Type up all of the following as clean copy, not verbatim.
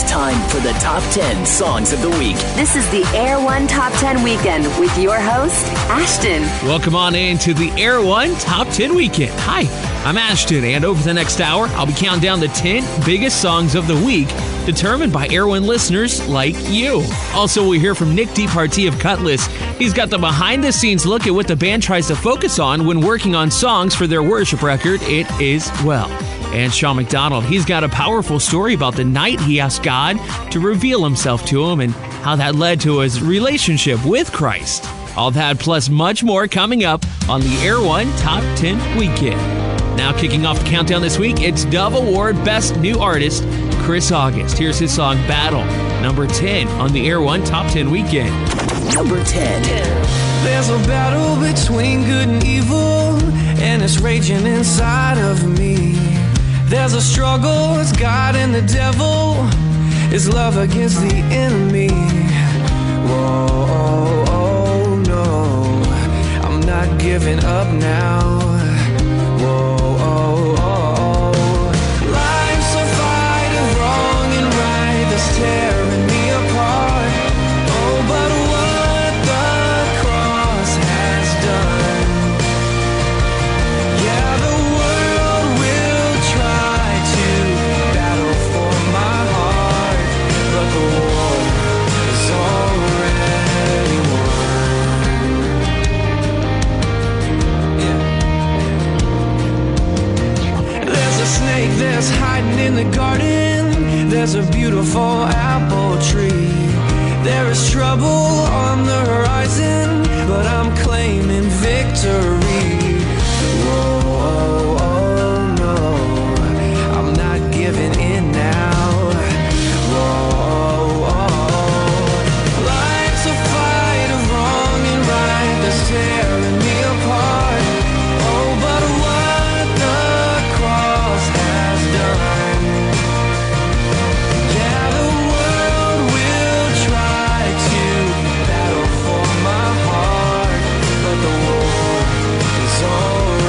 Time for the Top 10 Songs of the Week. This is the Air1 Top 10 Weekend with your host, Ashton. Welcome on in to the Air1 Top 10 Weekend. Hi, I'm Ashton, and over the next hour, I'll be counting down the 10 biggest songs of the week determined by Air1 listeners like you. Also, we'll hear from Nick DePartie of Kutless. He's got the behind-the-scenes look at what the band tries to focus on when working on songs for their worship record, It Is Well. And Shawn McDonald, he's got a powerful story about the night he asked God to reveal himself to him and how that led to his relationship with Christ. All that plus much more coming up on the Air1 Top 10 Weekend. Now kicking off the countdown this week, it's Dove Award Best New Artist, Chris August. Here's his song, Battle, number 10 on the Air1 Top 10 Weekend. Number 10. There's a battle between good and evil, and it's raging inside of me. There's a struggle, it's God and the devil, it's love against the enemy. Whoa, oh, oh, no, I'm not giving up now. Whoa, oh, oh, oh. Life's a fight of wrong and right that's tearing me apart. Oh, but what the cross has done, yeah, the world will try to battle for my heart, but the war is already won. Yeah. There's a snake that's hiding in the garden. There's a beautiful apple tree. There is trouble on the horizon, but I'm claiming victory. Whoa, oh, oh, no, I'm not giving in now. Whoa, oh, oh. Life's a fight of wrong and right that's tearing me apart. Oh, but what the cross has done, yeah, the world will try to battle for my heart, but the war is already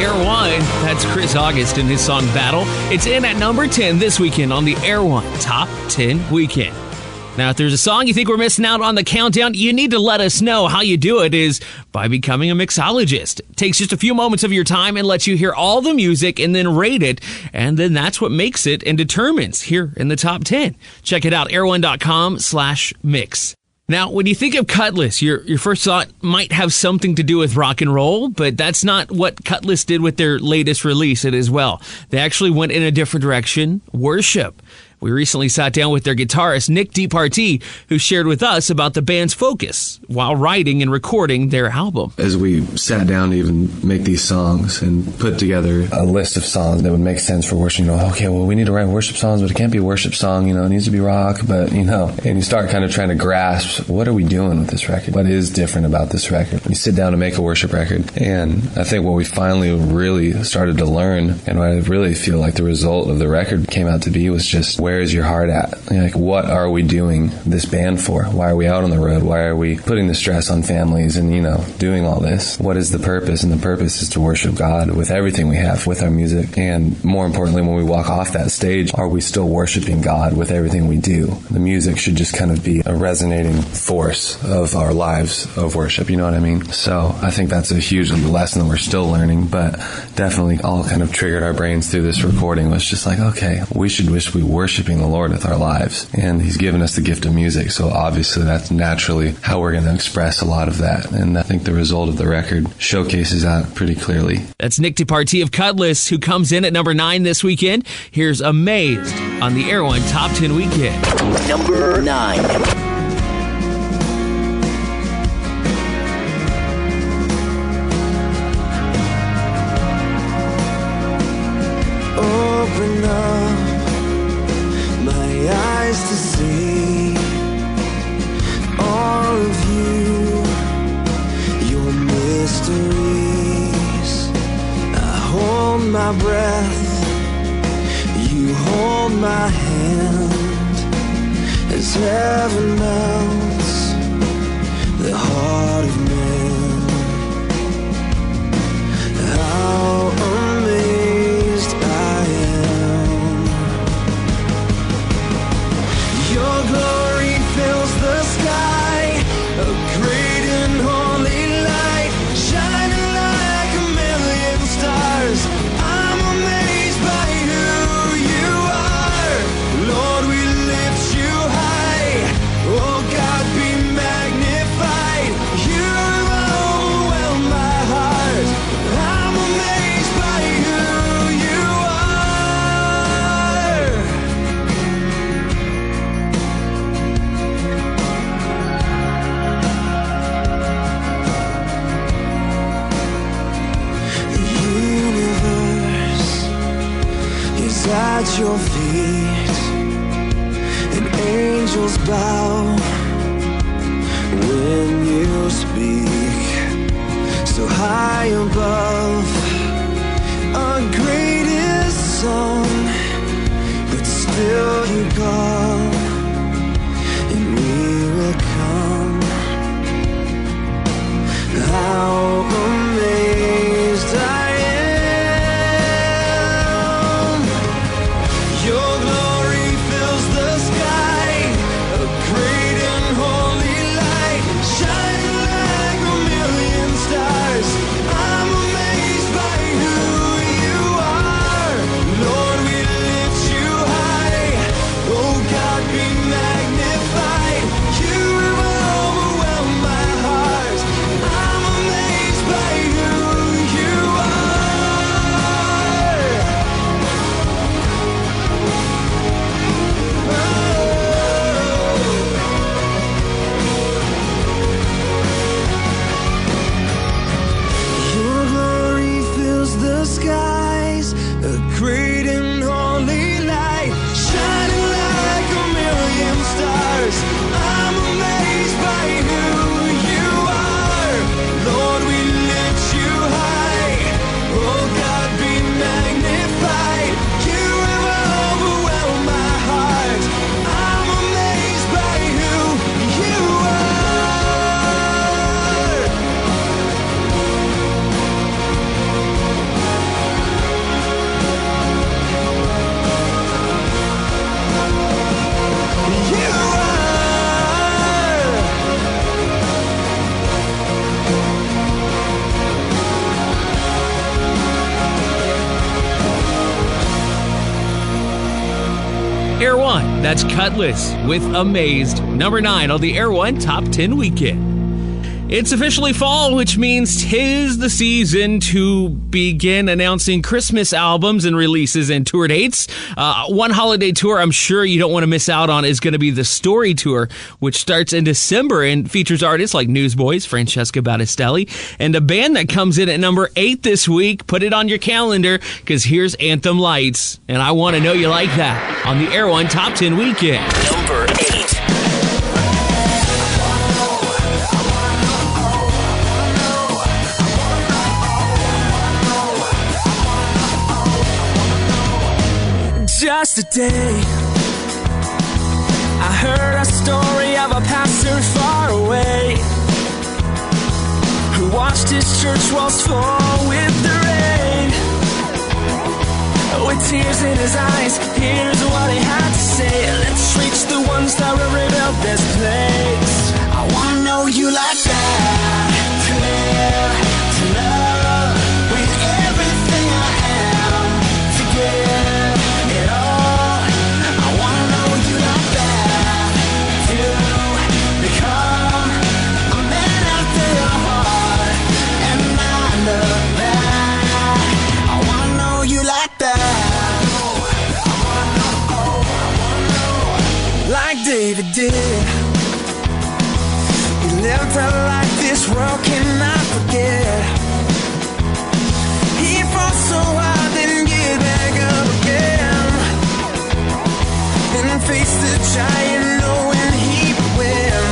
Air1, that's Chris August and his song Battle. It's in at number 10 this weekend on the Air1 Top 10 Weekend. Now, if there's a song you think we're missing out on the countdown, you need to let us know. How you do it is by becoming a mixologist. It takes just a few moments of your time and lets you hear all the music and then rate it. And then that's what makes it and determines here in the top 10. Check it out, air1.com/mix. Now, when you think of Kutless, your first thought might have something to do with rock and roll, but that's not what Kutless did with their latest release, It Is Well. They actually went in a different direction, worship. We recently sat down with their guitarist, Nick DePartie, who shared with us about the band's focus while writing and recording their album. As we sat down to even make these songs and put together a list of songs that would make sense for worship, okay, well, we need to write worship songs, but it can't be a worship song, it needs to be rock, but, and you start kind of trying to grasp, what are we doing with this record? What is different about this record? You sit down to make a worship record, and I think what we finally really started to learn, and what I really feel like the result of the record came out to be was just where where is your heart at? Like, what are we doing this band for? Why are we out on the road? Why are we putting the stress on families and, doing all this? What is the purpose? And the purpose is to worship God with everything we have, with our music. And more importantly, when we walk off that stage, are we still worshiping God with everything we do? The music should just kind of be a resonating force of our lives of worship, you know what I mean? So I think that's a huge lesson that we're still learning, but definitely all kind of triggered our brains through this recording. Was just like, okay, we should be worshiping the Lord with our lives. And He's given us the gift of music, so obviously that's naturally how we're going to express a lot of that. And I think the result of the record showcases that pretty clearly. That's Nick DePartie of Kutless, who comes in at number 9 this weekend. Here's Amazed on the Air 1 Top 10 Weekend. Number 9. Open up my eyes to see all of you, your mysteries. I hold my breath, you hold my hand, as heaven melts the heart of man. How amazed I am. Your glory fills the sky, a great and holy light, shining like a million stars. I'm amazed by who you are. Lord, we lift you high. Oh God, be magnified. You overwhelm my heart. I'm amazed by who you are. The universe is at your feet, and angels bow when you speak. So high above our greatest song, but still you call, and we will come. How amazed I am. Your glory fills the sky, a great and holy light, shining like a million stars. I'm amazed by who you are. Lord, we lift you high. Oh God, be magnified. You overwhelm my heart. I'm amazed by who you are. Your glory fills the skies, a great and holy light, shining like a million stars. I'm amazed by who you are. Lord, we lift you high. Oh God, be magnified. You have overwhelmed my heart. I'm amazed by who you are. You are. Air 1, that's Kutless with Amazed. Number 9 on the Air 1 Top 10 Weekend. It's officially fall, which means 'tis the season to begin announcing Christmas albums and releases and tour dates. One holiday tour I'm sure you don't want to miss out on is going to be the Story Tour, which starts in December and features artists like Newsboys, Francesca Battistelli, and a band that comes in at number 8 this week. Put it on your calendar, because here's Anthem Lights, and I want to know you like that on the Air 1 Top 10 Weekend. Number 8. Just a day heard a story of a pastor far away who watched his church walls fall with the rain. With tears in his eyes, here's what he had to say. Let's reach the ones that will rebuild this place. I wanna know you like that, to live, to love, with everything I am, to give it all. I wanna know you like that, to become a man after your heart, and I love that. I wanna know you like that. Like David did. He lived a life this world cannot forget. He fought so hard, then get back up again, and face the giant knowing he would win,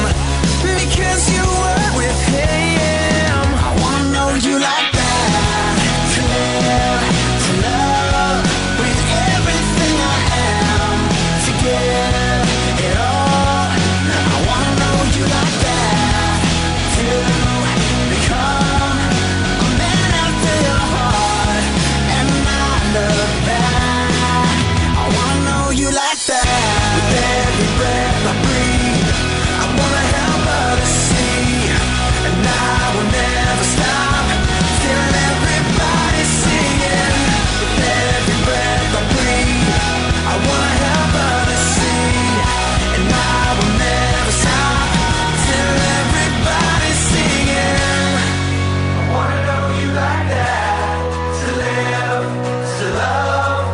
because you were with him. I wanna know you like that, to live, to love, with everything I am, to give it all. I wanna know you like that, to become a man after your heart, and I love that. I wanna know you like that. With every breath I breathe, I wanna help others see, and I will never stop till everybody's singing. With every breath I breathe, I wanna help others see, and I will never stop till everybody's singing. I wanna know you like that, to live, to love,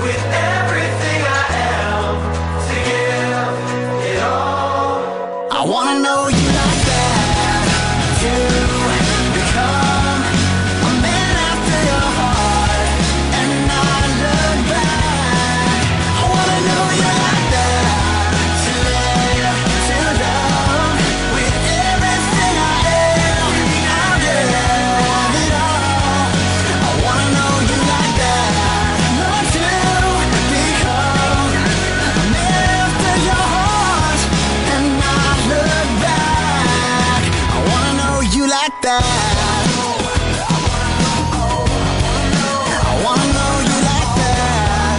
with everything I am, to give it all. I wanna know you like that, to become a man after your heart, and I look back. I wanna know you like that, to live, to love, with everything I am, I'll give it all. I wanna know you like that, not to become a man after your heart, and I look back. I wanna know you like that. I wanna know you like that.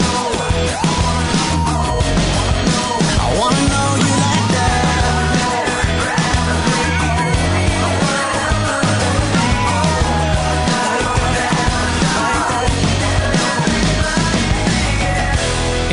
I wanna know you like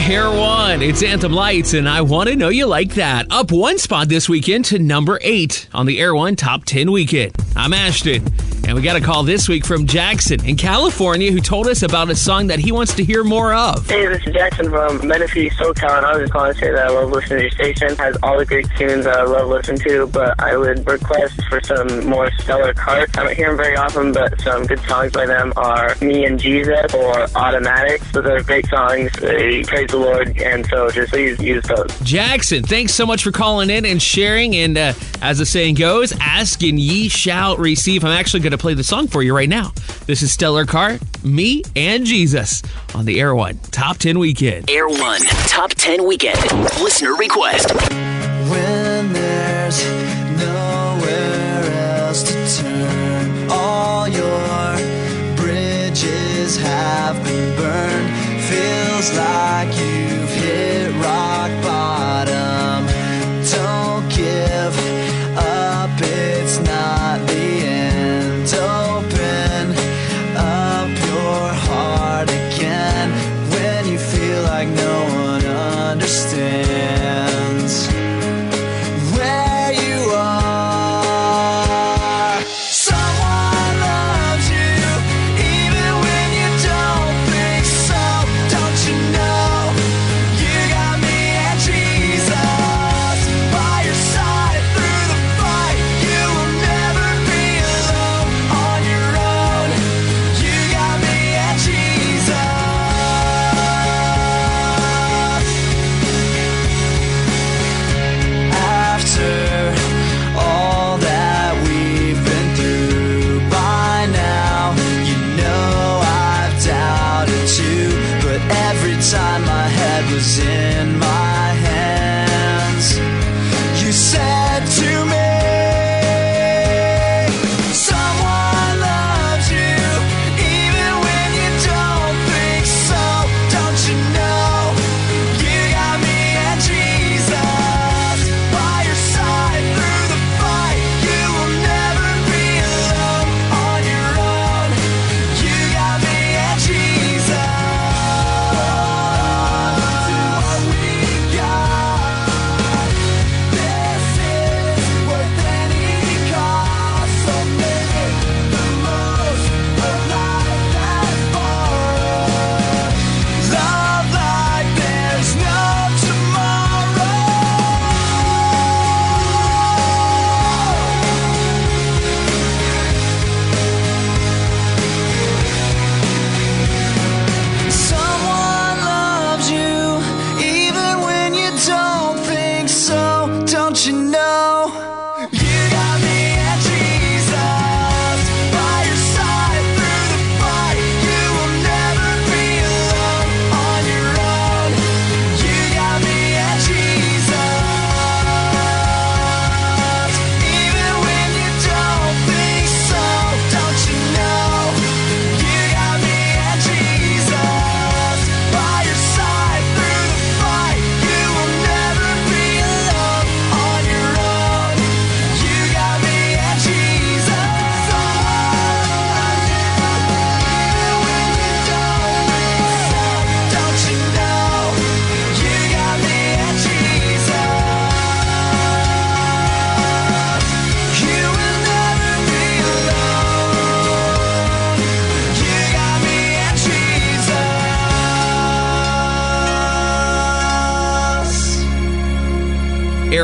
Air1, it's Anthem Lights, and I want to know you like that. Up one spot this weekend to number 8 on the Air1 Top 10 Weekend. I'm Ashton, and we got a call this week from Jackson in California, who told us about a song that he wants to hear more of. Hey, this is Jackson from Menifee, SoCal, and I was just calling to say that I love listening to your station. It has all the great tunes that I love listening to, but I would request for some more stellar Kart. I don't hear them very often, but some good songs by them are Me and Jesus or Automatic. Those are great songs. They praise the Lord, and so just please use those. Jackson, thanks so much for calling in and sharing, and as the saying goes, ask and ye shall receive. I'm actually going to play the song for you right now. This is Stellar Kart, Me and Jesus on the Air1 Top 10 Weekend. Air1 Top 10 Weekend. Listener request. When there's nowhere else to turn, all your bridges have been burned. Feels like you've hit rock bottom. Don't give up, it's not the end. Open up your heart again when you feel like no one understands where you are. Someone loves you even when you don't think so. Don't you know you got me and Jesus by your side through the fight. You will never be alone on your own. You got me and Jesus. After all that we've been through, by now you know I've doubted too. But every time my head was in my hands,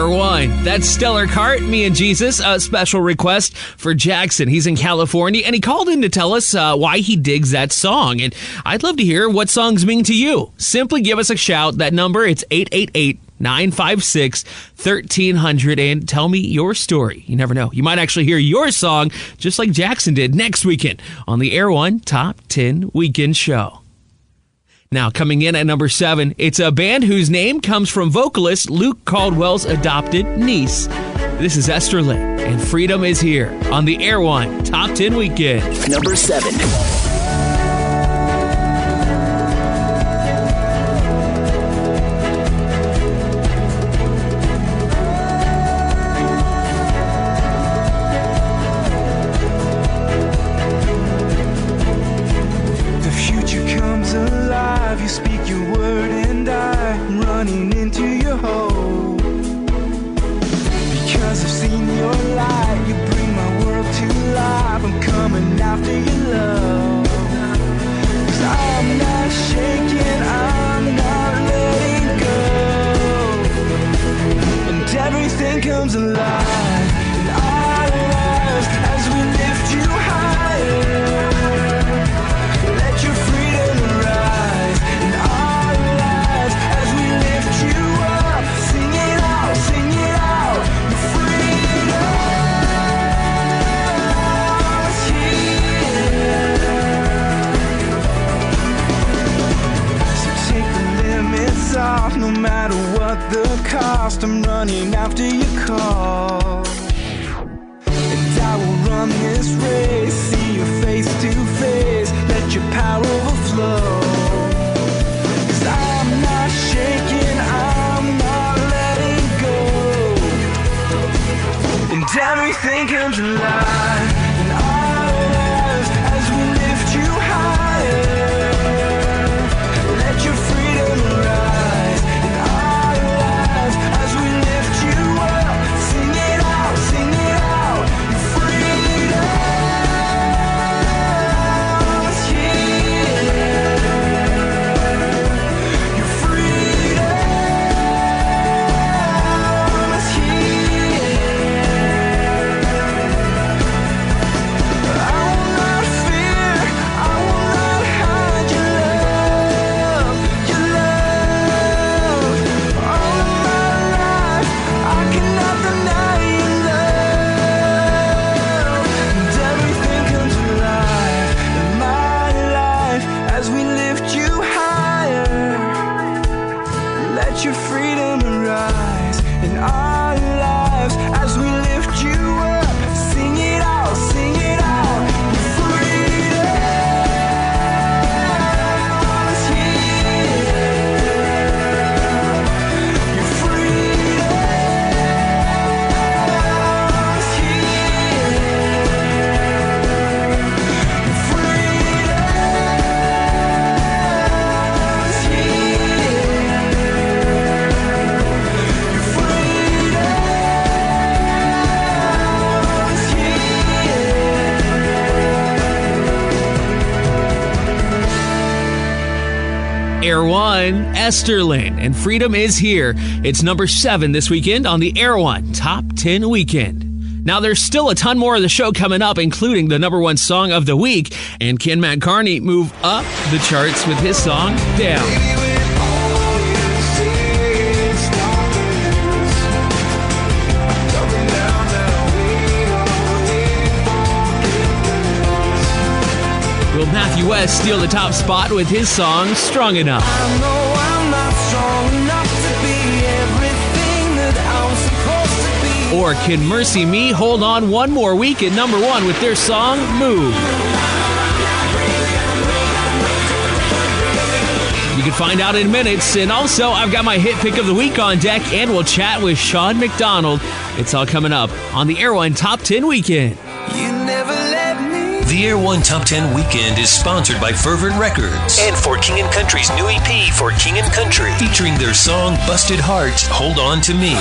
Air1. That's Stellar Kart, Me and Jesus. A special request for Jackson. He's in California, and he called in to tell us why he digs that song. And I'd love to hear what songs mean to you. Simply give us a shout. That number, it's 888-956-1300, and tell me your story. You never know. You might actually hear your song just like Jackson did next weekend on the Air1 Top 10 Weekend Show. Now, coming in at number 7, it's a band whose name comes from vocalist Luke Caldwell's adopted niece. This is Esterlyn, and Freedom is Here on the Air1 Top 10 Weekend. Number 7. You speak your word and I'm running into your hope. Because I've seen your light, you bring my world to life. I'm coming after your love. 'Cause I'm not shaking, I'm not letting go. And everything comes alive in our lives as we lift you higher. Let your freedom arise in our lives as we lift you up. Sing it out, sing it out. Your freedom is here. So take the limits off, no matter what the cost. I'm running after your call. And I will run this race, see you face to face. Let your power overflow. 'Cause I'm not shaking, I'm not letting go. And everything comes alive in our lives as we lift you higher. Let your freedom arise in our lives as we lift you up. Sing it out, sing it out. Your freedom is here. Your freedom is here. I will not fear, I will not hide your love, your love. All of my life, I cannot deny your love. And everything comes alive in my life as we lift you higher. Let your freedom arise in our lives as we lift you up. Sing it out, sing it out. Your freedom is here. Your freedom is here. Your freedom is Air1, Esterlyn, and Freedom is Here. It's number 7 this weekend on the Air1 Top 10 Weekend. Now, there's still a ton more of the show coming up, including the number 1 song of the week. And can Matt Kearney move up the charts with his song, Down? Will Matthew West steal the top spot with his song, Strong Enough? I know I'm not strong enough to be everything that I'm supposed to be. Or can Mercy Me hold on one more week at number 1 with their song, Move? You can find out in minutes. And also, I've got my hit pick of the week on deck, and we'll chat with Shawn McDonald. It's all coming up on the Air1 Top 10 Weekend. You never let me. The Air1 Top 10 Weekend is sponsored by Fervent Records and For King and Country's new EP, For King and Country, featuring their song Busted Hearts, Hold On To Me.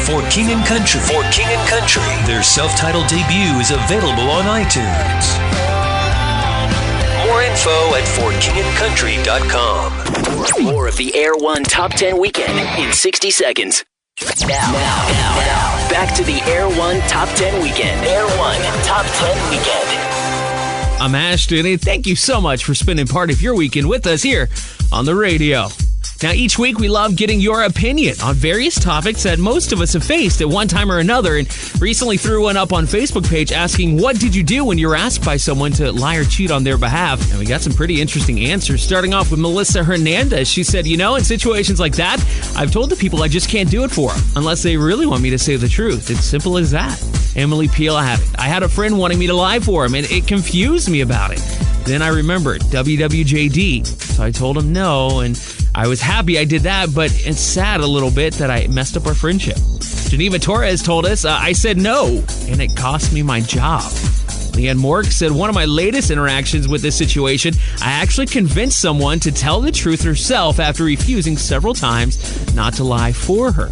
For King and Country. For King and Country. Their self-titled debut is available on iTunes. More info at forkingandcountry.com. More of the Air 1 Top 10 Weekend in 60 seconds. Now, back to the Air 1 Top 10 Weekend. Air 1 Top 10 Weekend. I'm Ashton, and thank you so much for spending part of your weekend with us here on the radio. Now, each week we love getting your opinion on various topics that most of us have faced at one time or another, and recently threw one up on Facebook page asking, what did you do when you were asked by someone to lie or cheat on their behalf? And we got some pretty interesting answers, starting off with Melissa Hernandez. She said, in situations like that, I've told the people I just can't do it for them, unless they really want me to say the truth. It's simple as that. Emily Peel added, I had a friend wanting me to lie for him, and it confused me about it. Then I remembered WWJD, so I told him no, and I was happy I did that, but it's sad a little bit that I messed up our friendship. Geneva Torres told us, I said no, and it cost me my job. Leanne Mork said, one of my latest interactions with this situation, I actually convinced someone to tell the truth herself after refusing several times not to lie for her.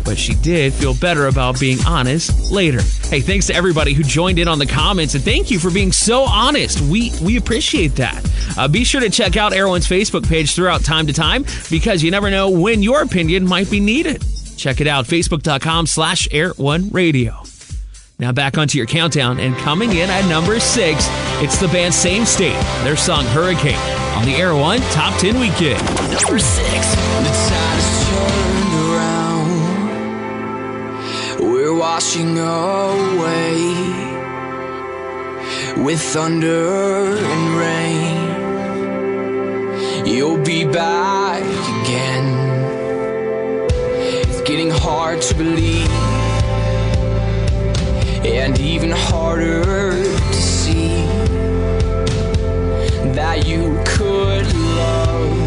But she did feel better about being honest later. Hey, thanks to everybody who joined in on the comments, and thank you for being so honest. We appreciate that. Be sure to check out Air 1's Facebook page throughout time to time, because you never know when your opinion might be needed. Check it out, facebook.com/Air1Radio. Now back onto your countdown, and coming in at number 6, it's the band Samestate. Their song Hurricane on the Air 1 Top 10 Weekend. Number 6. The tide has turned around. We're washing away with thunder and rain. You'll be back again. It's getting hard to believe, and even harder to see that you could love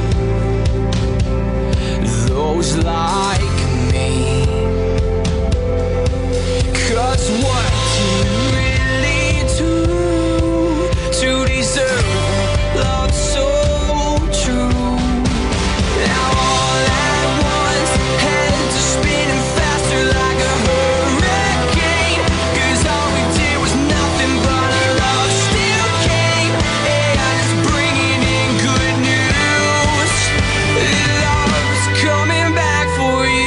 those like me. 'Cause what do you really do to deserve love so true? Now all at once, heads are spinning faster like a hurricane. 'Cause all we did was nothing, but our love still came. And it's bringing in good news. Love's coming back for you.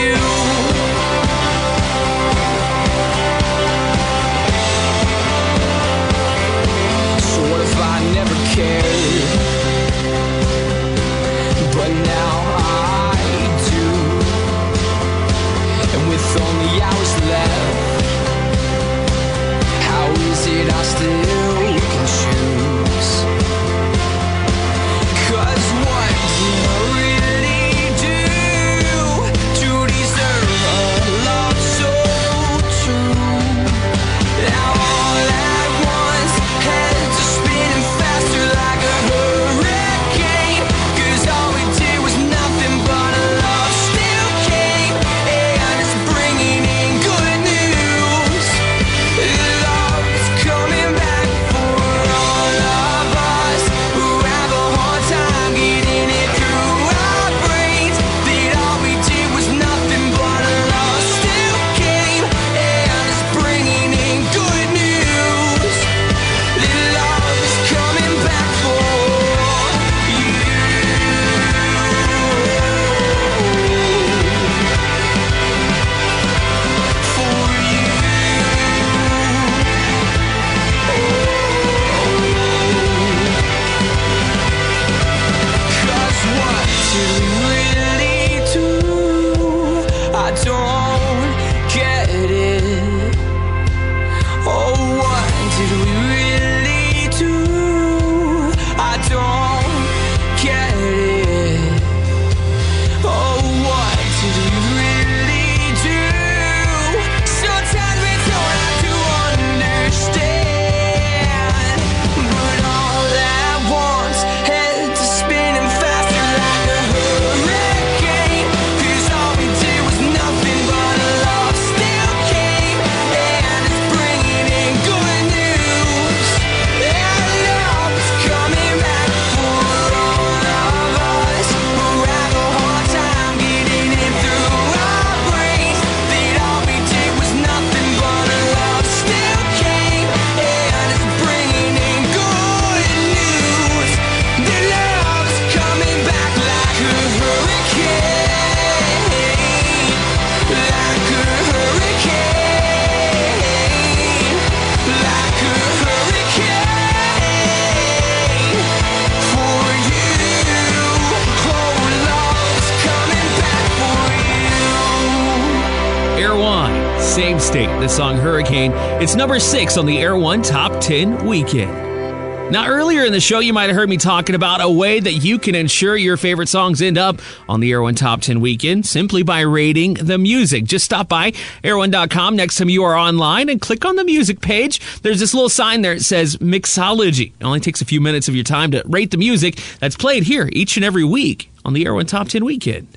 Air1, Samestate, the song Hurricane. It's number 6 on the Air1 Top 10 Weekend. Now, earlier in the show, you might have heard me talking about a way that you can ensure your favorite songs end up on the Air1 Top 10 Weekend simply by rating the music. Just stop by air1.com next time you are online and click on the music page. There's this little sign there that says Mixology. It only takes a few minutes of your time to rate the music that's played here each and every week on the Air1 Top 10 Weekend.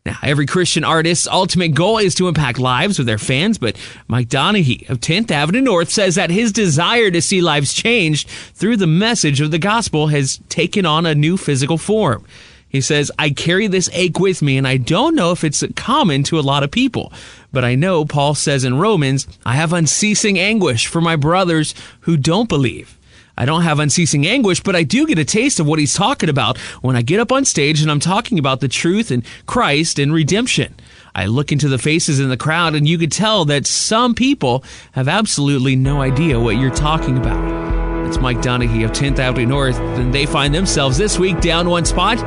Now, every Christian artist's ultimate goal is to impact lives with their fans, but Mike Donaghy of 10th Avenue North says that his desire to see lives changed through the message of the gospel has taken on a new physical form. He says, I carry this ache with me, and I don't know if it's common to a lot of people, but I know Paul says in Romans, I have unceasing anguish for my brothers who don't believe. I don't have unceasing anguish, but I do get a taste of what he's talking about when I get up on stage and I'm talking about the truth and Christ and redemption. I look into the faces in the crowd and you could tell that some people have absolutely no idea what you're talking about. That's Mike Donaghy of 10th Avenue North, and they find themselves this week down one spot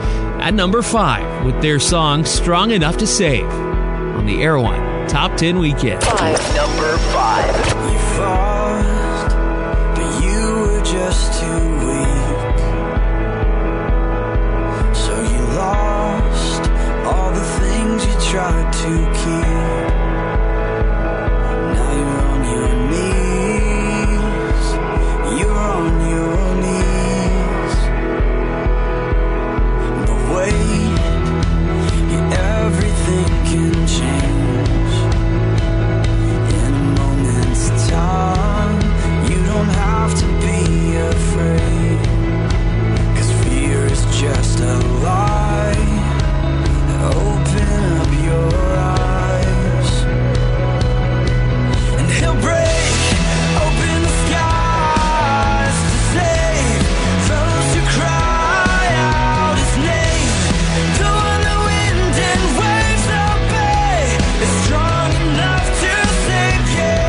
at number 5 with their song Strong Enough to Save on the Air1 Top 10 Weekend. Number 5. You fought, but you were just too weak. So you lost all the things you tried to keep. Now you're on your knees. You're on your knees. But wait, everything can change in a moment's time. You don't have to be afraid, 'cause fear is just a lie. Open up your eyes, and he'll break open the skies to save those who cry out his name. The one the wind and waves obey is strong enough to save you.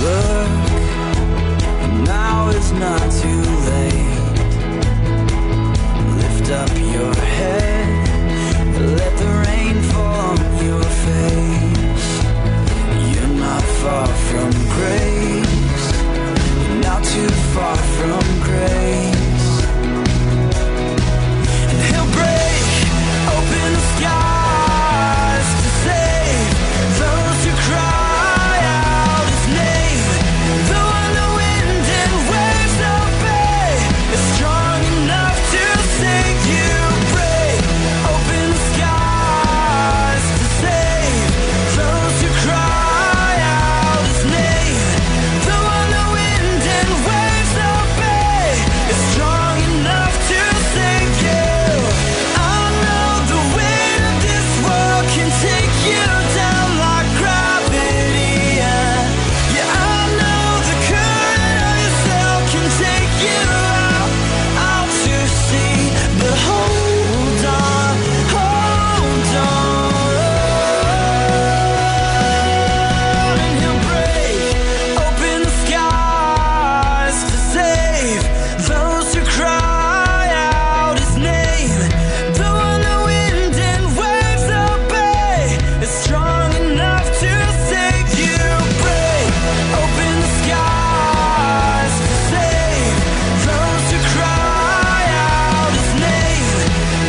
Look, now is not too late. Lift up your head, let the rain fall on your face. You're not far from grace, you're not too far from grace. And he'll break open the skies to save those who cry out his name. The one the wind and waves obey is strong enough to save you. Break open the skies to save those who cry out his name. The one the wind and waves obey is strong enough to save you. I know the weight of this world can take you down like gravity. Yeah, I know the current of yourself can take you out to sea. But hold on, and he'll break open the skies to save those who cry out his name. The one the wind and waves obey is strong enough to save you. Break open the skies to save those who cry out his name.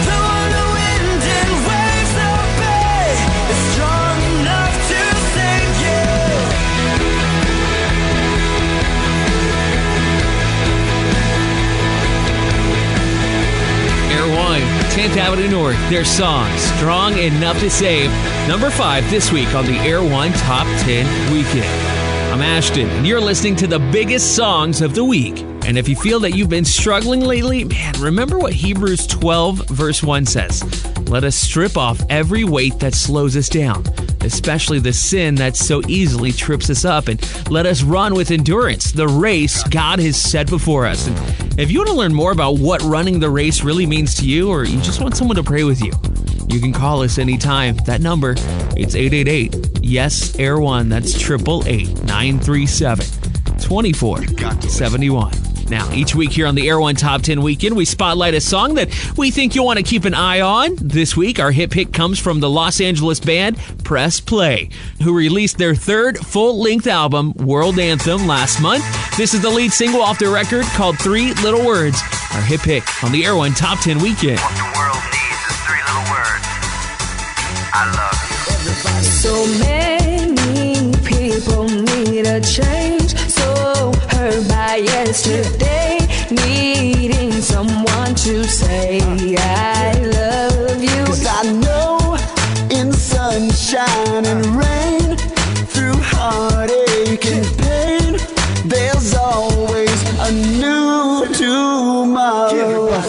The one the wind and waves obey is strong enough to save you. Air1, 10th Avenue North, their song, Strong Enough to Save, number 5 this week on the Air1 Top 10 Weekend. I'm Ashton, and you're listening to the biggest songs of the week. And if you feel that you've been struggling lately, man, remember what Hebrews 12 verse 1 says. Let us strip off every weight that slows us down, especially the sin that so easily trips us up, and let us run with endurance the race God has set before us. And if you want to learn more about what running the race really means to you, or you just want someone to pray with you, you can call us anytime. That number, it's 888-YES-AIR1. That's 888-937-2471. Now, each week here on the Air 1 Top 10 Weekend, we spotlight a song that we think you'll want to keep an eye on. This week, our hit pick comes from the Los Angeles band Press Play, who released their third full-length album, World Anthem, last month. This is the lead single off their record called 3 Little Words, our hit pick on the Air 1 Top 10 Weekend. What the world needs is 3 little words. I love you. So many people need a change, so hurt by yesterday, needing someone to say I love you. 'Cause I know in sunshine and rain, through heartache and pain, there's always a new tomorrow.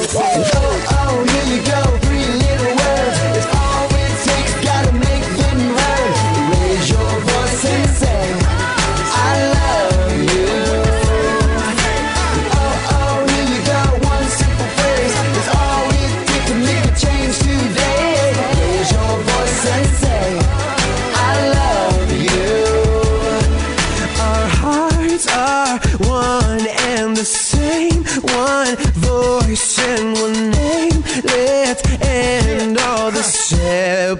Oh, here you go, 3 little words. It's all it takes, gotta make them heard. Raise your voice and say, I love you. Oh, here you go, one simple phrase. It's all it takes to make a change today. Raise your voice and say, I love you. Our hearts are one and the same, one voice and one name. Let's end all the separation.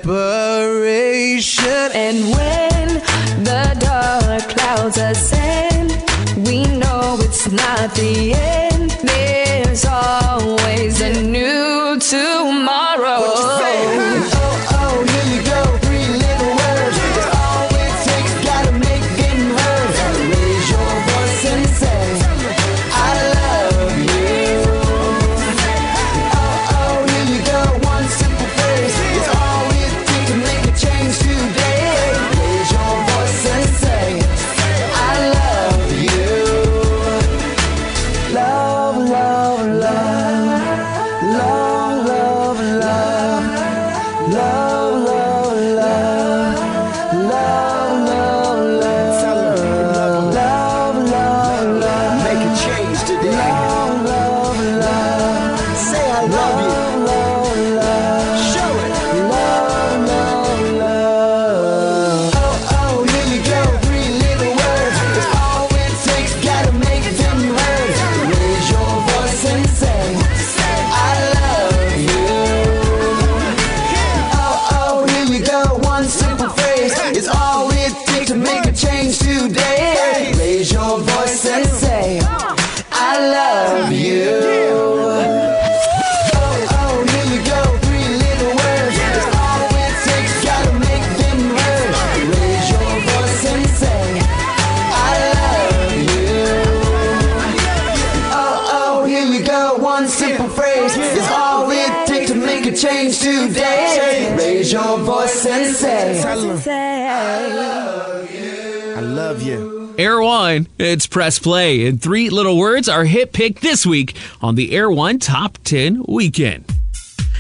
And when the dark clouds ascend, we know it's not the end. There's always a new tomorrow. Oh, here you go, 3 little words. It's all it takes, gotta make them heard. Raise your voice and say, I love you. Oh, here you go, one simple phrase. It's all it takes to make a change today. Raise your voice and say, I love you. Love, love, love. Love, love, love. Love, love, love. Love, love, love. Love, love, love. Make a change today. Love, love, love. Say I love you. Love, love. Show it. Love, love, love. Oh, here you go, 3 little words. It's all it takes, gotta make them heard. Raise your voice and say, I love you. Oh, here you go, one simple phrase. It's all it takes to make a change today. Raise your voice and say, I love you. Oh, here you go, 3 little words. It's all it takes, gotta make them heard. Raise your voice and say, I love you. Oh, here you go, one simple phrase. It's all it takes to make a change today. Raise your voice and say, I love you. Air 1, it's Press Play, and 3 Little Words, our hit pick this week on the Air 1 Top 10 Weekend.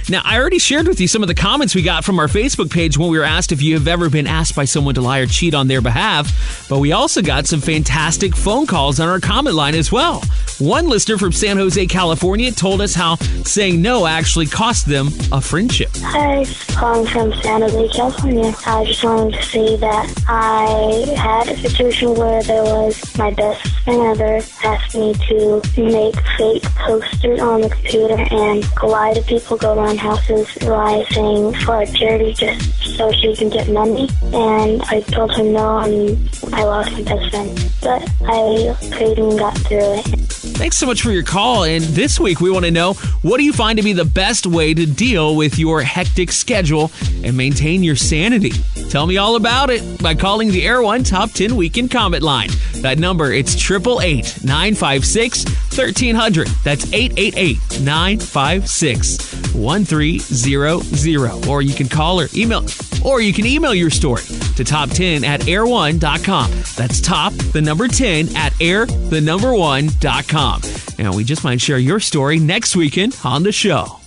Now, I already shared with you some of the comments we got from our Facebook page when we were asked if you have ever been asked by someone to lie or cheat on their behalf, but we also got some fantastic phone calls on our comment line as well. One listener from San Jose, California told us how saying no actually cost them a friendship. Hi, calling from San Jose, California. I just wanted to say that I had a situation where there was my best friend ever asked me to make fake posters on the computer and lie to people, go around houses, lie saying for a charity just so she can get money. And I told her no, and I lost my best friend. But I prayed and got through it. Thanks so much for your call. And this week, we want to know, what do you find to be the best way to deal with your hectic schedule and maintain your sanity? Tell me all about it by calling the Air 1 Top 10 Weekend comment line. That number, it's 888-956-1300. That's 888-956-1300. Or you can call or email, or you can email your story to top10@air1.com. That's top, the number 10 at air1.com. And we just might share your story next weekend on the show.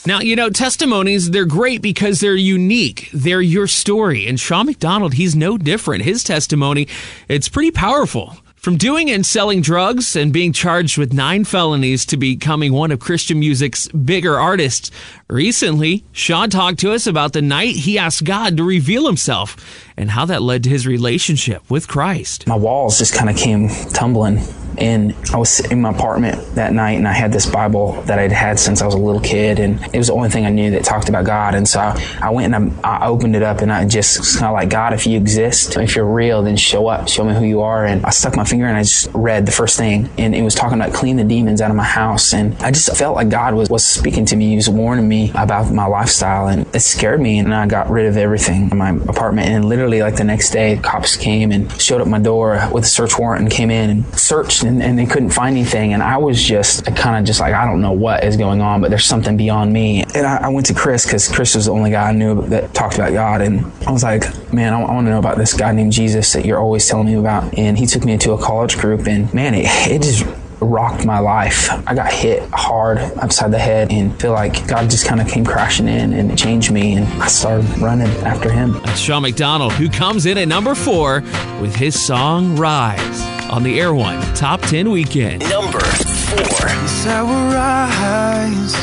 Now, you know, testimonies, they're great because they're unique. They're your story. And Shawn McDonald, he's no different. His testimony, it's pretty powerful. From doing and selling drugs and being charged with 9 felonies to becoming one of Christian music's bigger artists, recently, Shawn talked to us about the night he asked God to reveal himself and how that led to his relationship with Christ. My walls just kind of came tumbling And I was sitting in my apartment that night, and I had this Bible that I'd had since I was a little kid, and it was the only thing I knew that talked about God. And so I went and I opened it up, and I just kind of like, God, if you exist, if you're real, then show up, show me who you are. And I stuck my finger and I just read the first thing, and it was talking about clean the demons out of my house. And I just felt like God was speaking to me. He was warning me about my lifestyle, and it scared me. And I got rid of everything in my apartment. And literally, like the next day, cops came and showed up my door with a search warrant and came in and searched, and they couldn't find anything. And I was just kind of just like, I don't know what is going on, but there's something beyond me. And I went to Chris, because Chris was the only guy I knew that talked about God. And I was like, man, I want to know about this guy named Jesus that you're always telling me about. And he took me into a college group, and man, it just rocked my life. I got hit hard upside the head and feel like God just kind of came crashing in and changed me, and I started running after him. That's Shawn McDonald, who comes in at number 4 with his song Rise on the Air1 Top 10 Weekend. Number 4. Yes, I will rise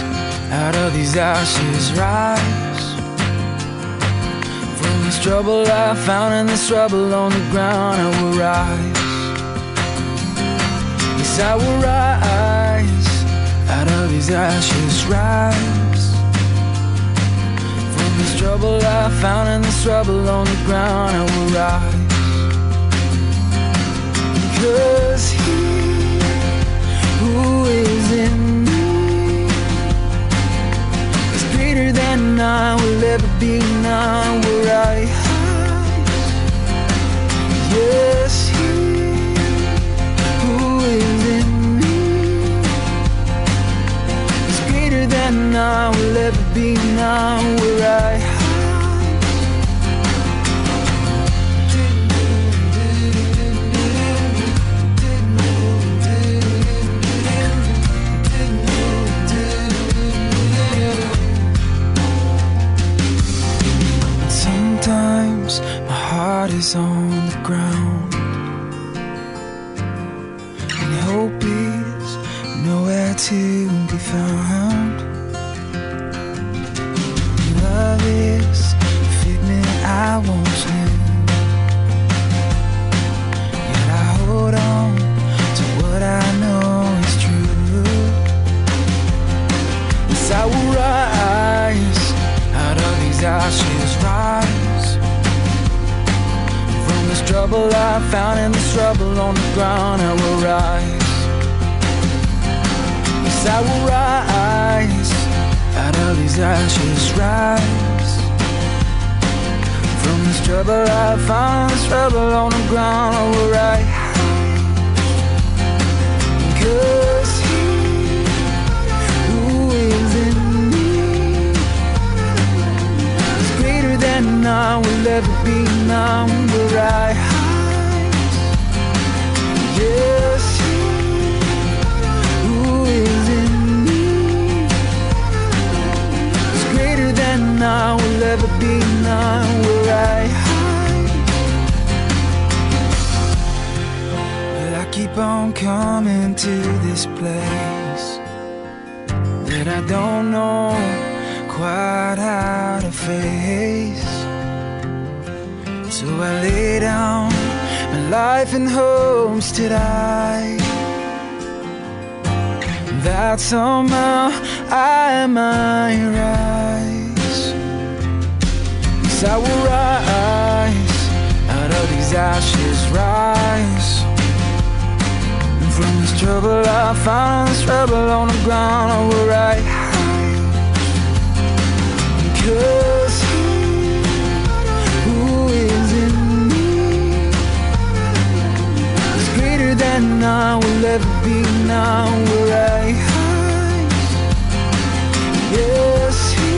out of these ashes, rise from this trouble I found in this rubble on the ground. I will rise. Yes, I will rise out of these ashes, rise from this trouble I found in this rubble on the ground. I will rise, because He who is in me is greater than I will ever be. Now will rise. Yes, He who is in me is greater than I will ever be. Now will rise. Sometimes my heart is on the ground, and hope is nowhere to be found. Love is a figment I once knew, yet I hold on to what I know is true. Yes, I will rise out of these ashes, rise from this trouble I found in this rubble on the ground. I will rise. Yes, I will rise out of these ashes, rise from this trouble I found in this rubble on the ground. I will rise, because He who is in than I will ever be. Now will rise. Yes, He who is in me is greater than I will ever be. Now will rise. Well, I keep on coming to this place that I don't know quite how to face. So I lay down my life in hopes that that somehow I might rise. Yes, I will rise out of these ashes, rise. And from this trouble I found, this rebel on the ground, I will rise. Because He who is in me is greater than I will ever be. Now will rise. Yes, He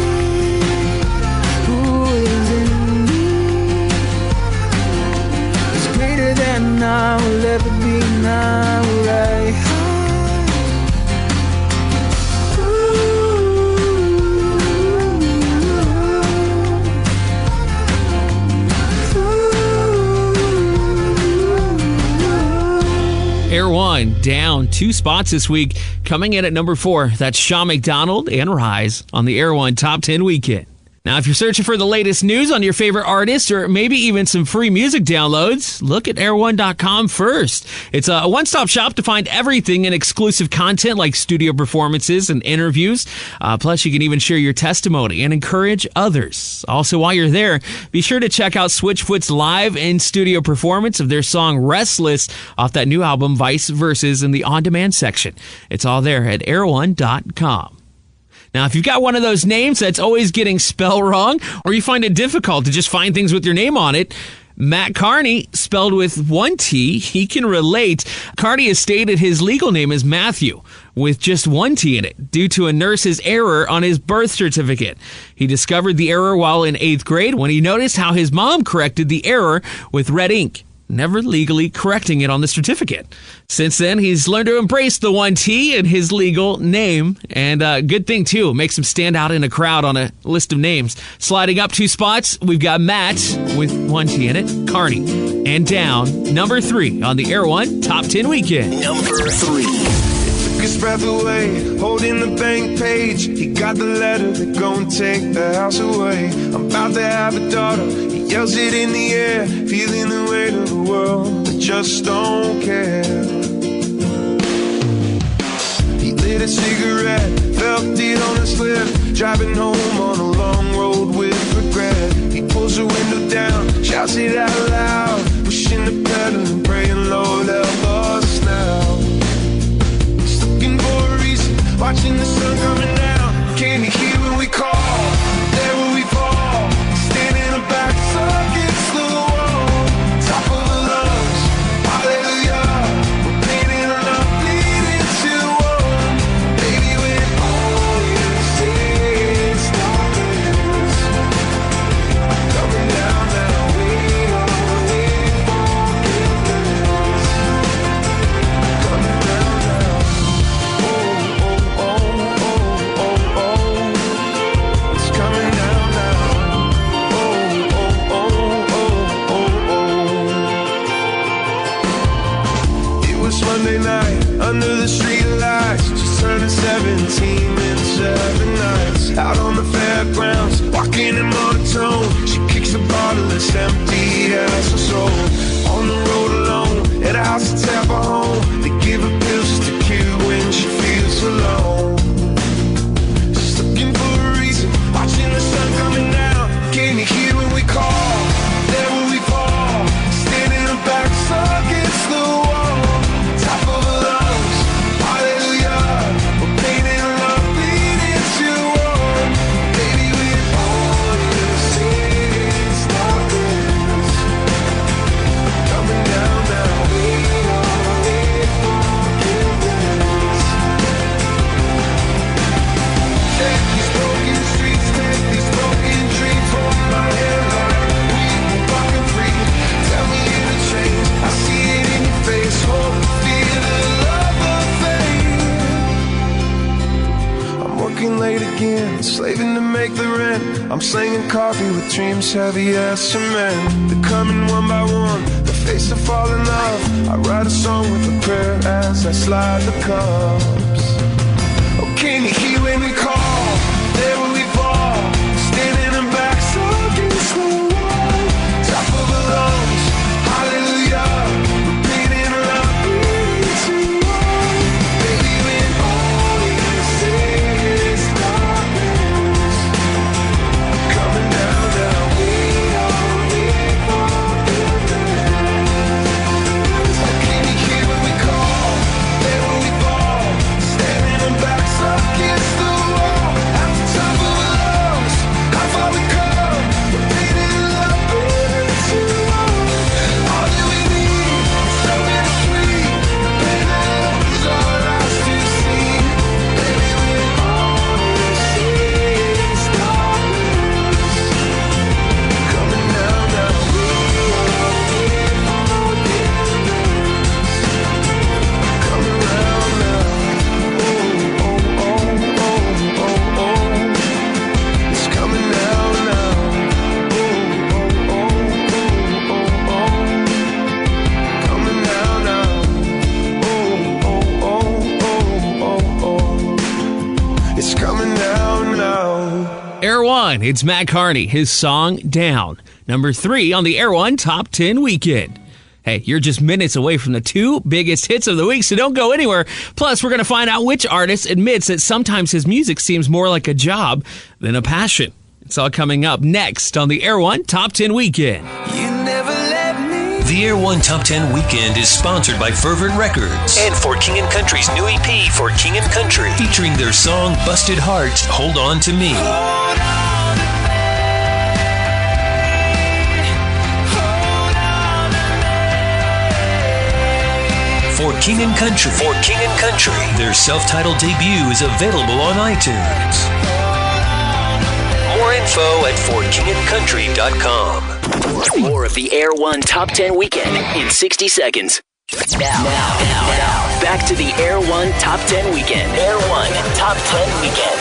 who is in me is greater than I will ever be. Now will rise. Air1 down 2 spots this week. Coming in at number 4, that's Shawn McDonald and Rise on the Air1 Top 10 Weekend. Now, if you're searching for the latest news on your favorite artists or maybe even some free music downloads, look at air1.com first. It's a one-stop shop to find everything and exclusive content like studio performances and interviews. Plus, you can even share your testimony and encourage others. Also, while you're there, be sure to check out Switchfoot's live in-studio performance of their song Restless off that new album Vice Verses in the on-demand section. It's all there at air1.com. Now, if you've got one of those names that's always getting spelled wrong, or you find it difficult to just find things with your name on it, Matt Kearney, spelled with one T, he can relate. Kearney has stated his legal name is Matthew, with just one T in it, due to a nurse's error on his birth certificate. He discovered the error while in 8th grade when he noticed how his mom corrected the error with red ink, never legally correcting it on the certificate. Since then, he's learned to embrace the one T in his legal name. And good thing, too, makes him stand out in a crowd on a list of names. Sliding up 2 spots, we've got Matt with one T in it, Kearney. And down, number 3 on the Air 1 Top 10 Weekend. Number 3. Took his breath away, holding the bank page. He got the letter that gon' take the house away. I'm about to have a daughter. He yells it in the air, feeling the weight of the world that just don't care. He lit a cigarette, felt it on his lip, driving home on a long road with regret. He pulls the window down, shouts it out loud, pushing the pedal and praying, Lord, help us now. He's looking for a reason, watching the sun coming down. Can you hear when we call? There where we fall, standing in the back, stuck against the wall. Top of the lungs, hallelujah. We're painting enough, bleeding to one. Baby, when all you see is darkness, coming down now, we all need forgiveness. Coming down now, oh, oh, oh, oh, oh, oh. It's coming down now, oh, oh, oh, oh, oh, oh. It was Monday night, under the street lights. She's turning 17 in 7 nights. Out on the fairgrounds, walking in monotone. She kicks the bottle that's empty as her soul. On the road alone, at a house that's half a home. They give her pills just to cure when she feels alone. She's looking for a reason, watching the sun coming down. Can you hear when we call? There where we fall, standing in the back, stuck against the wall. Top of the lungs, hallelujah. We're painting love, bleeding to one. Baby, with all you see is darkness, coming down now. We all need forgiveness. Take these broken streets, take these broken dreams. Hold my hand like we were walking free. Tell me it'll change, I see it in your face. Hope, feel the love of fate. I'm working late again, slaving to make the rent. I'm slinging coffee with dreams heavy as cement. They're coming one by one, the face to fall in love. I write a song with a prayer as I slide the cups. Oh, can you hear when we call? There where we fall, standing in back, stuck against the wall. Top of the lungs, hallelujah. We're painting love, bleeding to one. Baby, when all you see is darkness, coming down now, we all need forgiveness. Oh, can you hear when we call? There where we fall, standing in back, stuck against the wall. Air1, it's Matt Kearney, his song Down. Number 3 on the Air1 Top 10 Weekend. Hey, you're just minutes away from the 2 biggest hits of the week, so don't go anywhere. Plus, we're going to find out which artist admits that sometimes his music seems more like a job than a passion. It's all coming up next on the Air1 Top 10 Weekend. The Air1 Top 10 Weekend is sponsored by Fervent Records and For King & Country's new EP, For King & Country, featuring their song Busted Hearts, Hold On To Me. For King & Country. For King & Country. Their self-titled debut is available on iTunes. More info at forkingandcountry.com. More of the Air1 Top 10 Weekend in 60 seconds. Now, back to the Air1 Top 10 Weekend. Air1 Top 10 Weekend.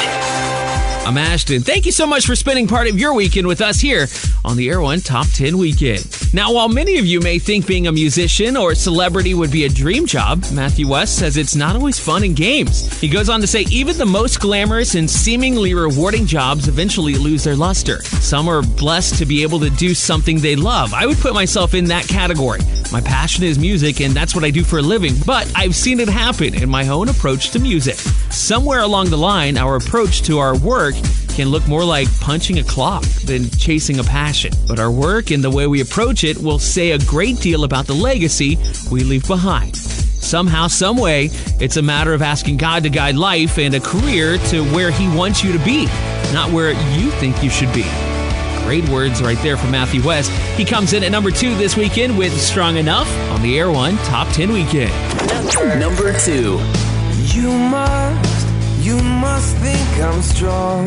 I'm Ashton. Thank you so much for spending part of your weekend with us here on the Air1 Top 10 Weekend. Now, while many of you may think being a musician or a celebrity would be a dream job, Matthew West says it's not always fun in games. He goes on to say even the most glamorous and seemingly rewarding jobs eventually lose their luster. Some are blessed to be able to do something they love. I would put myself in that category. My passion is music, and that's what I do for a living, but I've seen it happen in my own approach to music. Somewhere along the line, our approach to our work can look more like punching a clock than chasing a passion. But our work and the way we approach it will say a great deal about the legacy we leave behind. Somehow, some way, it's a matter of asking God to guide life and a career to where He wants you to be, not where you think you should be. Great words right there from Matthew West. He comes in at number 2 this weekend with Strong Enough on the Air1 Top 10 Weekend. Number 2. You must think I'm strong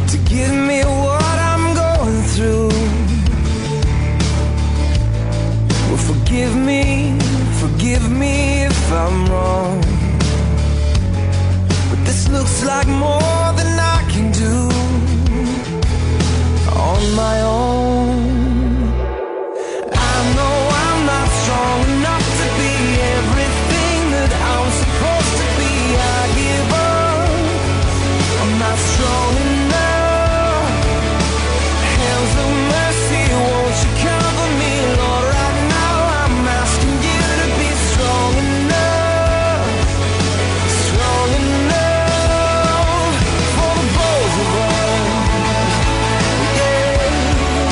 to give me what I'm going through. Well, forgive me if I'm wrong, but this looks like more than I can do on my own. I know I'm not strong enough to be everything that I'm supposed to be. I give up. I'm not strong enough. Hands of mercy, won't you cover me, Lord? Right now I'm asking you to be strong enough. Strong enough for the both of us. Yeah.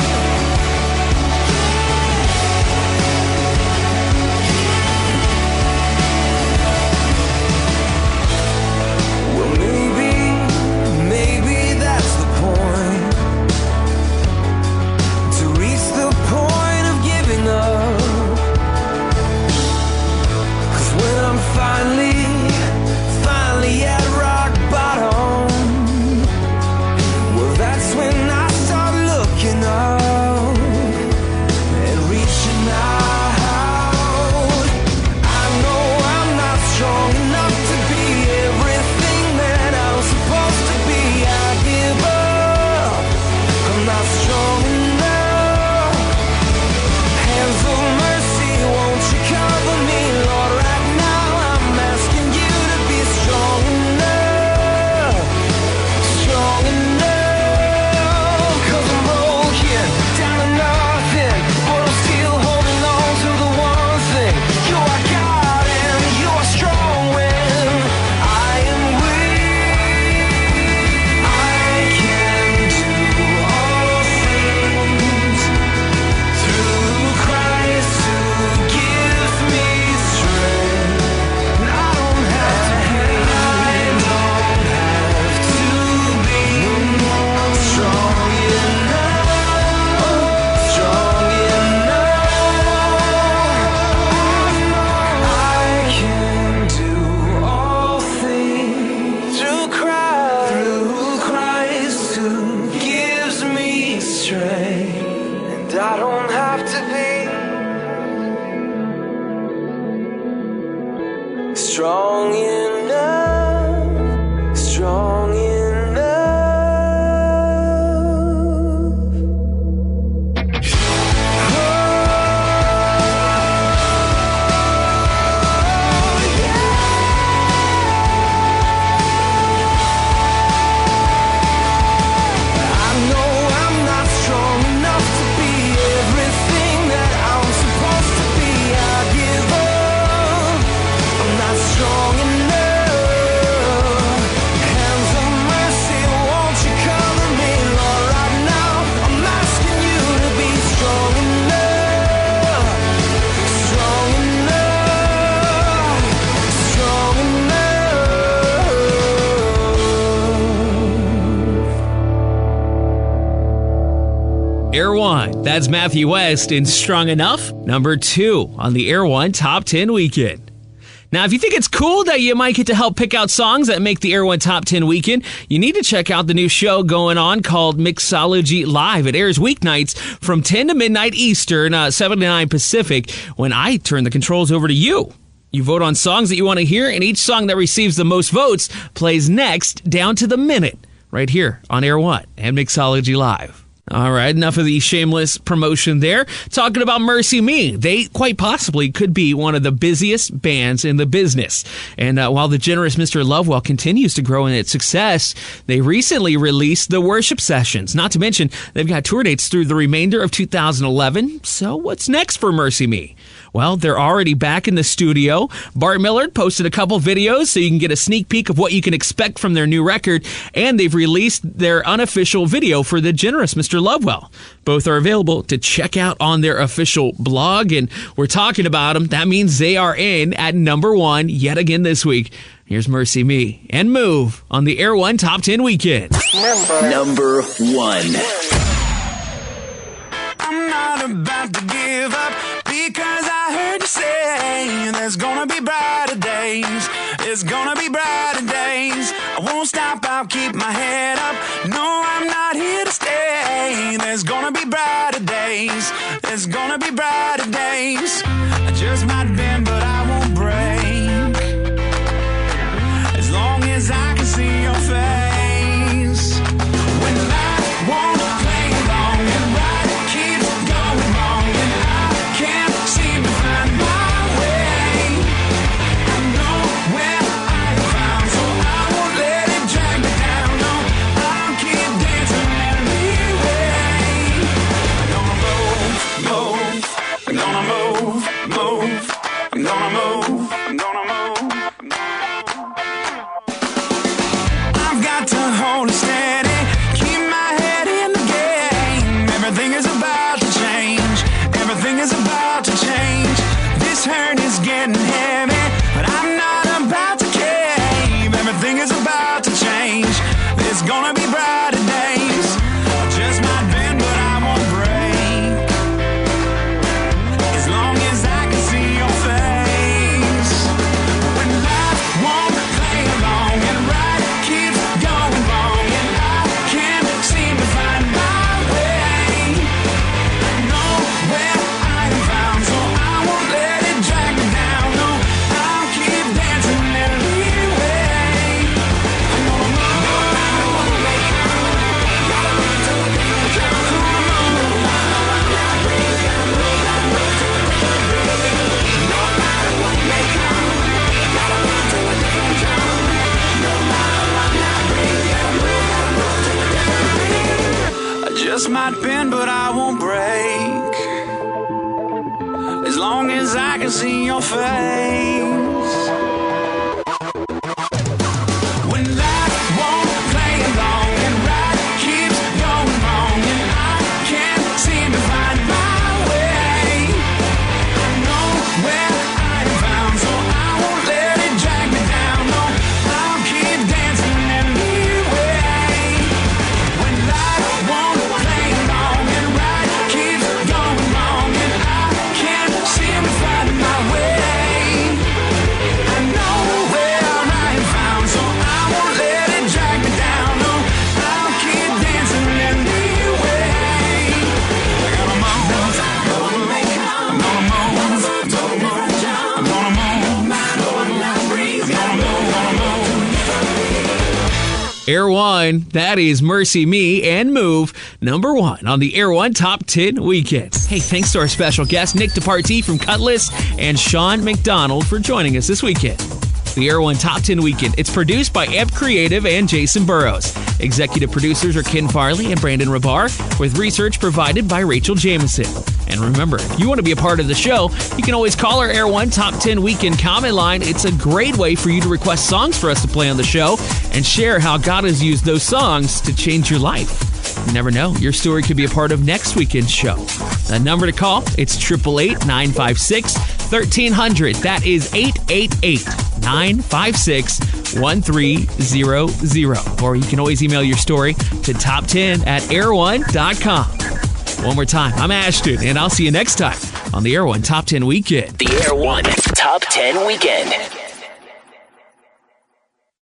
Air 1, that's Matthew West in Strong Enough, number 2 on the Air 1 Top 10 Weekend. Now, if you think it's cool that you might get to help pick out songs that make the Air 1 Top 10 Weekend, you need to check out the new show going on called Mixology Live. It airs weeknights from 10 to midnight Eastern, 7 to 9 Pacific, when I turn the controls over to you. You vote on songs that you want to hear, and each song that receives the most votes plays next down to the minute, right here on Air 1 and Mixology Live. All right, enough of the shameless promotion there. Talking about Mercy Me, they quite possibly could be one of the busiest bands in the business. And while the generous Mr. Lovewell continues to grow in its success, they recently released the worship sessions. Not to mention, they've got tour dates through the remainder of 2011. So what's next for Mercy Me? Well, they're already back in the studio. Bart Millard posted a couple videos so you can get a sneak peek of what you can expect from their new record, and they've released their unofficial video for the generous Mr. Lovewell. Both are available to check out on their official blog, and we're talking about them. That means they are in at number 1 yet again this week. Here's Mercy Me and Move on the Air 1 Top 10 Weekend. Number 1. I'm not about to give up because I heard you say there's gonna be brighter days. There's gonna be brighter days. I won't stop, I'll keep my head up. No, I'm not here to stay. There's gonna be brighter days. There's gonna be brighter days. I just might bend, but I won't break. As long as I can see your face. When life won't play along and right keeps going wrong and I can't seem to find my way. I know where I am found, so I won't let it drag me down. No, I'll keep dancing anyway. I'm gonna move. I'm gonna move. I'm gonna move. I'm gonna move. I've got to hold it steady, keep my head in the game. Everything is about to change. Everything is about to change. This hurt is getting heavy, but I'm not about to cave. Everything is about to change. There's gonna be brighter days. I just might bend, but I won't break. As long as I can see your face. When life won't play along and right keeps going wrong and I can't seem to find my way. I know where I am found, so I won't let it drag me down. No, I'll keep dancing anyway. I'm gonna move. I just might bend, but I won't break. As long as I can see your face. When life won't play along and right keeps going wrong and I can't seem to find my way. I know where I am found, so I won't let it drag me down. No, I'll keep dancing anyway. When life won't play along and right keeps going wrong and I can't seem to find my way. I know where I am found, so I won't let it drag me down. No, I'll keep dancing anyway. I gotta move. I'm gonna move. I'm gonna move. I'm gonna move. Air 1, that is Mercy Me and Move, number 1 on the Air 1 Top 10 Weekend. Hey, thanks to our special guests, Nick DePartie from Kutless and Shawn McDonald for joining us this weekend. The Air 1 Top 10 Weekend. It's produced by Amp Creative and Jason Burrows. Executive producers are Ken Farley and Brandon Rabar, with research provided by Rachel Jamison. And remember, if you want to be a part of the show, you can always call our Air 1 Top 10 Weekend comment line. It's a great way for you to request songs for us to play on the show and share how God has used those songs to change your life. You never know, your story could be a part of next weekend's show. The number to call, it's 888-956-1300. That is 888-956-1300. Or you can always email your story to top10@air1.com. One more time, I'm Ashton, and I'll see you next time on the Air 1 Top 10 Weekend. The Air 1 Top 10 Weekend.